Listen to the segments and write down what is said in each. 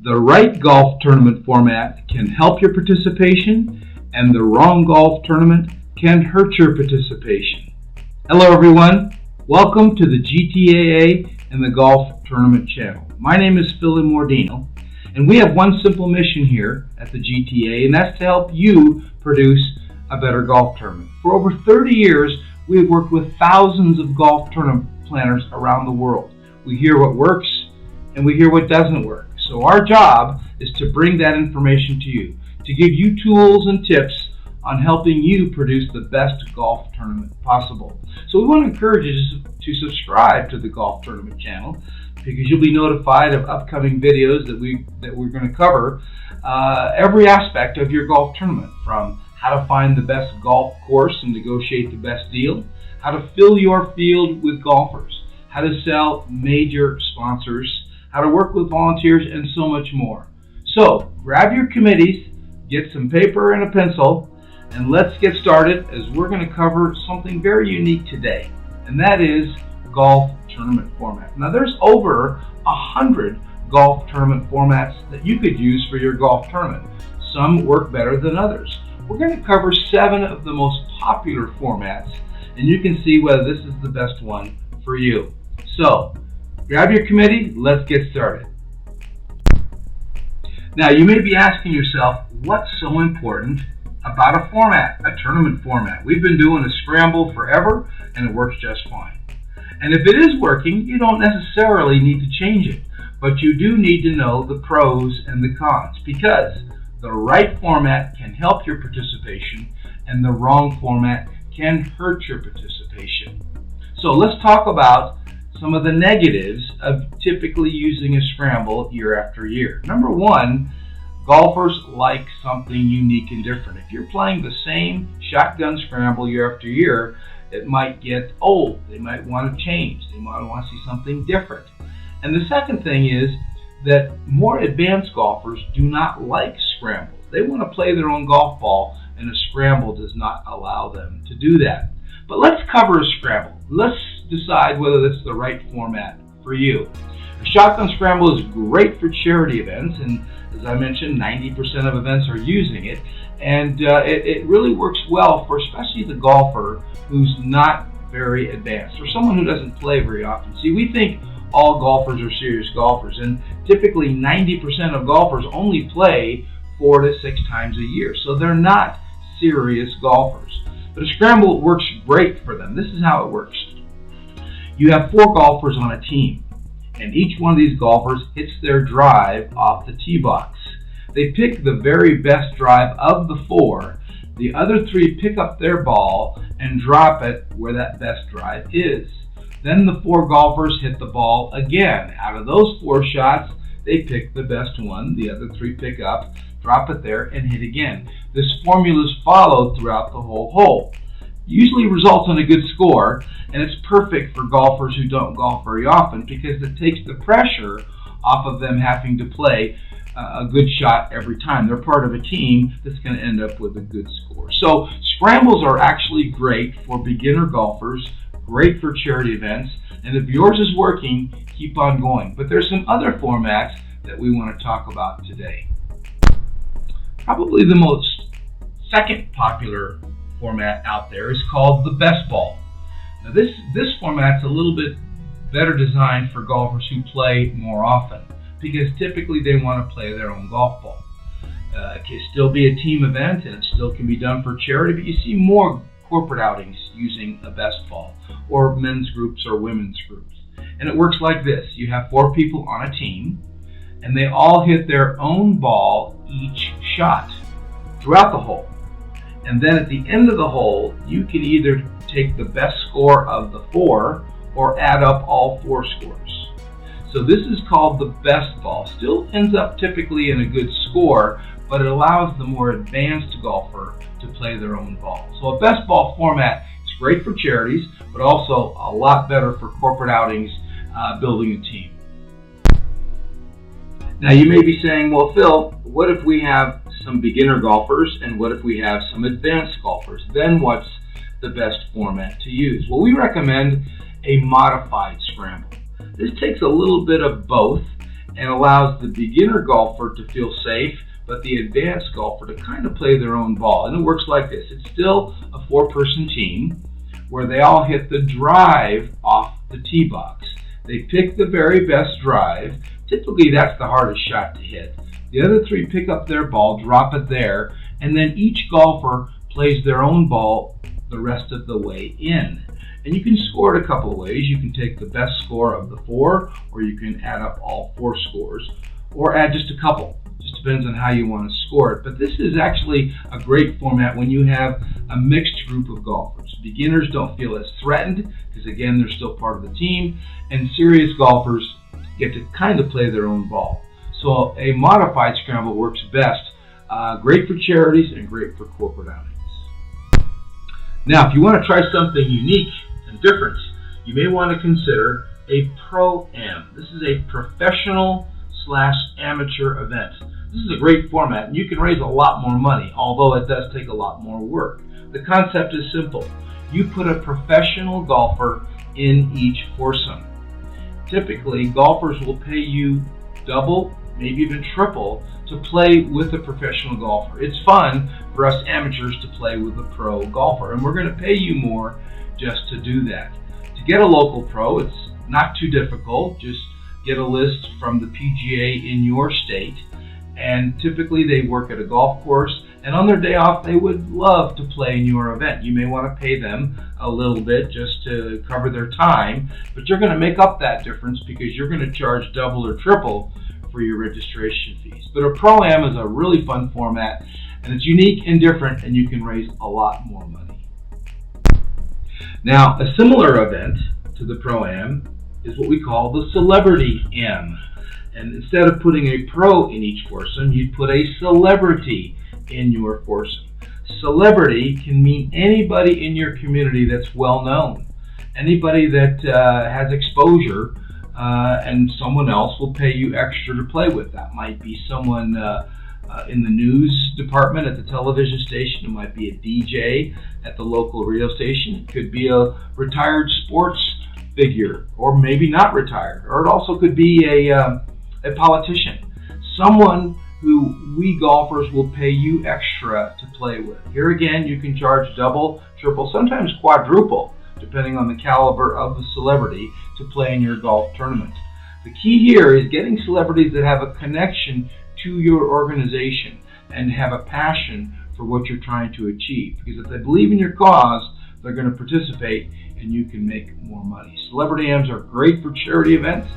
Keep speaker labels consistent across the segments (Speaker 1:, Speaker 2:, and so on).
Speaker 1: The right golf tournament format can help your participation, and the wrong golf tournament can hurt your participation. Hello everyone, welcome to the GTAA and the Golf Tournament channel. My name is Phil Mordino, and we have one simple mission here at the GTA, and that's to help you produce a better golf tournament. For over 30 years, we have worked with thousands of golf tournament planners around the world. We hear what works and we hear what doesn't work. So our job is to bring that information to you, to give you tools and tips on helping you produce the best golf tournament possible. So we want to encourage you to subscribe to the Golf Tournament channel, because you'll be notified of upcoming videos that we're going to cover every aspect of your golf tournament, from how to find the best golf course and negotiate the best deal, how to fill your field with golfers, how to sell major sponsors, how to work with volunteers, and so much more. So grab your committees, get some paper and a pencil, and let's get started, as we're going to cover something very unique today, and that is golf tournament format. Now there's over 100 golf tournament formats that you could use for your golf tournament. Some work better than others. We're going to cover 7 of the most popular formats, and you can see whether this is the best one for you. So grab your committee, let's get started. Now you may be asking yourself, what's so important about a format, a tournament format? We've been doing a Scramble forever and it works just fine. And if it is working, you don't necessarily need to change it, but you do need to know the pros and the cons, because the right format can help your participation and the wrong format can hurt your participation. So let's talk about some of the negatives of typically using a Scramble year after year. Number one, golfers like something unique and different. If you're playing the same shotgun Scramble year after year, it might get old. They might want to change. They might want to see something different. And the second thing is that more advanced golfers do not like Scramble. They want to play their own golf ball, and a Scramble does not allow them to do that. But let's cover a Scramble. Let's decide whether this is the right format for you. A shotgun Scramble is great for charity events, and as I mentioned, 90% of events are using it, and it really works well for especially the golfer who's not very advanced, or someone who doesn't play very often. See, we think all golfers are serious golfers, and typically 90% of golfers only play 4 to 6 times a year, so they're not serious golfers. But a Scramble works great for them. This is how it works. You have 4 golfers on a team, and each one of these golfers hits their drive off the tee box. They pick the very best drive of the 4. The other 3 pick up their ball and drop it where that best drive is. Then the 4 golfers hit the ball again. Out of those 4 shots, they pick the best one. The other 3 pick up, drop it there, and hit again. This formula is followed throughout the whole hole. Usually results in a good score, and it's perfect for golfers who don't golf very often, because it takes the pressure off of them having to play a good shot every time. They're part of a team that's going to end up with a good score. So Scrambles are actually great for beginner golfers, great for charity events, and if yours is working, keep on going. But there's some other formats that we want to talk about today. Probably the most second popular format out there is called the best ball. Now this format's a little bit better designed for golfers who play more often, because typically they want to play their own golf ball. It can still be a team event, and it still can be done for charity, but you see more corporate outings using a best ball, or men's groups or women's groups. And it works like this. You have 4 people on a team, and they all hit their own ball each shot throughout the hole. And then at the end of the hole, you can either take the best score of the 4 or add up all 4 scores. So this is called the best ball. Still ends up typically in a good score, but it allows the more advanced golfer to play their own ball. So a best ball format is great for charities, but also a lot better for corporate outings, building a team. Now you may be saying, well, Phil, what if we have some beginner golfers, and what if we have some advanced golfers? Then what's the best format to use? Well, we recommend a modified Scramble. This takes a little bit of both, and allows the beginner golfer to feel safe, but the advanced golfer to kind of play their own ball. And it works like this. It's still a 4-person team where they all hit the drive off the tee box. They pick the very best drive. Typically that's the hardest shot to hit. The other 3 pick up their ball, drop it there, and then each golfer plays their own ball the rest of the way in. And you can score it a couple of ways. You can take the best score of the 4, or you can add up all 4 scores, or add just a couple. Just depends on how you want to score it. But this is actually a great format when you have a mixed group of golfers. Beginners don't feel as threatened because, again, they're still part of the team, and serious golfers get to kind of play their own ball. So a modified scramble works best. Great for charities and great for corporate outings. Now, if you want to try something unique and different, you may want to consider a ProAm. This is a professional/amateur event. This is a great format, and you can raise a lot more money, although it does take a lot more work. The concept is simple. You put a professional golfer in each foursome. Typically, golfers will pay you double, maybe even triple, to play with a professional golfer. It's fun for us amateurs to play with a pro golfer, and we're going to pay you more just to do that. To get a local pro, it's not too difficult. Just get a list from the PGA in your state, and typically they work at a golf course, and on their day off they would love to play in your event. You may want to pay them a little bit just to cover their time, but you're going to make up that difference because you're going to charge double or triple for your registration fees. But a ProAm is a really fun format, and it's unique and different, and you can raise a lot more money. Now, a similar event to the ProAm is what we call the Celebrity Am. And instead of putting a pro in each foursome, you'd put a celebrity in your foursome. Celebrity can mean anybody in your community that's well known, anybody that has exposure, and someone else will pay you extra to play with. That might be someone in the news department at the television station. It might be a DJ at the local radio station. It could be a retired sports figure, or maybe not retired. Or it also could be a politician. Someone who we golfers will pay you extra to play with. Here again, you can charge double, triple, sometimes quadruple, depending on the caliber of the celebrity, to play in your golf tournament. The key here is getting celebrities that have a connection to your organization and have a passion for what you're trying to achieve. Because if they believe in your cause, they're going to participate and you can make more money. Celebrity Ams are great for charity events.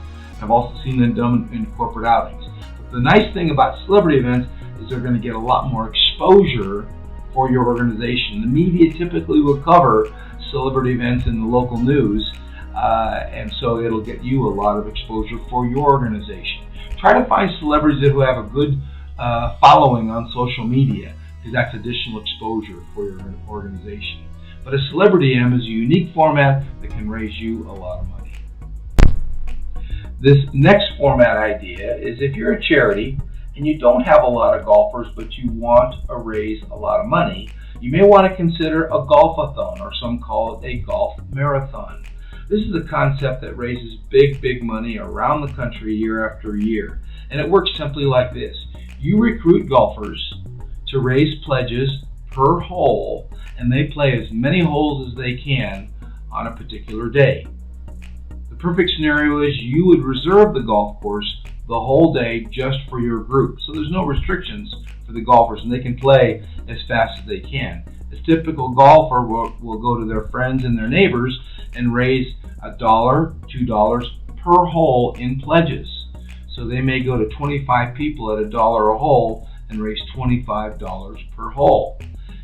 Speaker 1: I've also seen them done in corporate outings. But the nice thing about celebrity events is they're going to get a lot more exposure for your organization. The media typically will cover celebrity events in the local news, and so it'll get you a lot of exposure for your organization. Try to find celebrities who have a good following on social media, because that's additional exposure for your organization. But a Celebrity Am is a unique format that can raise you a lot of money. This next format idea is if you're a charity and you don't have a lot of golfers but you want to raise a lot of money, you may want to consider a golf-a-thon, or some call it a golf marathon. This is a concept that raises big money around the country year after year. And it works simply like this. You recruit golfers to raise pledges per hole, and they play as many holes as they can on a particular day. The perfect scenario is you would reserve the golf course the whole day just for your group. So there's no restrictions for the golfers, and they can play as fast as they can. A typical golfer will go to their friends and their neighbors and raise $1, $2 per hole in pledges. So they may go to 25 people at $1 a hole and raise $25 per hole.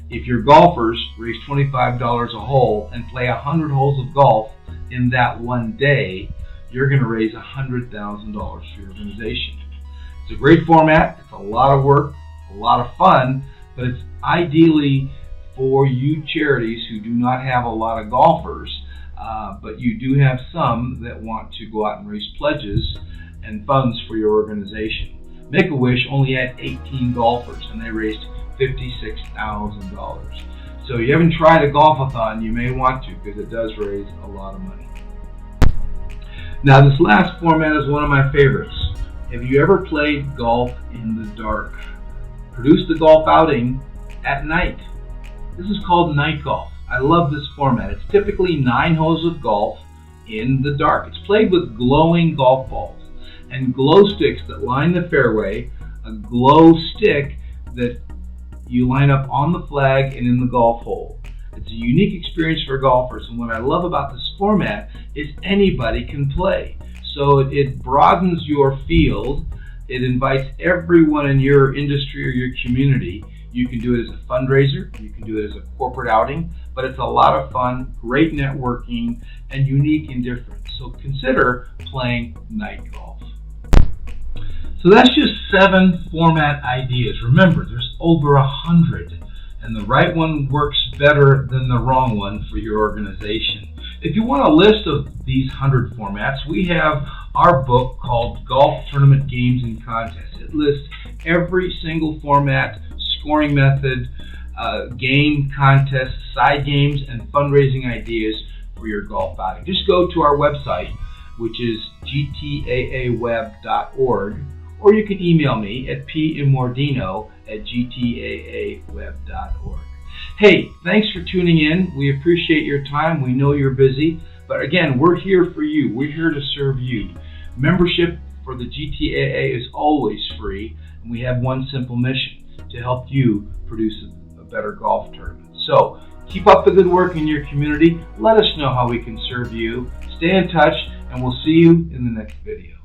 Speaker 1: If your golfers raise $25 a hole and play 100 holes of golf in that one day, you're going to raise $100,000 for your organization. It's a great format. It's a lot of work, a lot of fun, but it's ideally for you charities who do not have a lot of golfers, but you do have some that want to go out and raise pledges and funds for your organization. Make-A-Wish only had 18 golfers and they raised $56,000. So you haven't tried a golf-a-thon, you may want to, because it does raise a lot of money. Now this last format is one of my favorites, Have you ever played golf in the dark? Produce the golf outing at night. This is called night golf. I love this format. It's typically 9 holes of golf in the dark. It's played with glowing golf balls and glow sticks that line the fairway, a glow stick that you line up on the flag and in the golf hole. It's a unique experience for golfers, and what I love about this format is anybody can play. So it broadens your field. It invites everyone in your industry or your community. You can do it as a fundraiser, you can do it as a corporate outing, but it's a lot of fun, great networking, and unique and different. So consider playing night golf. So that's just 7 format ideas. Remember, there's over 100, and the right one works better than the wrong one for your organization. If you want a list of these 100 formats, we have our book called Golf Tournament Games and Contests. It lists every single format, scoring method, game, contest, side games, and fundraising ideas for your golf outing. Just go to our website, which is gtaaweb.org, or you can email me at pimmordino@gtaaweb.org. Hey, thanks for tuning in. We appreciate your time. We know you're busy, but again, we're here for you. We're here to serve you. Membership for the GTAA is always free, and we have one simple mission: to help you produce a better golf tournament. So keep up the good work in your community. Let us know how we can serve you. Stay in touch, and we'll see you in the next video.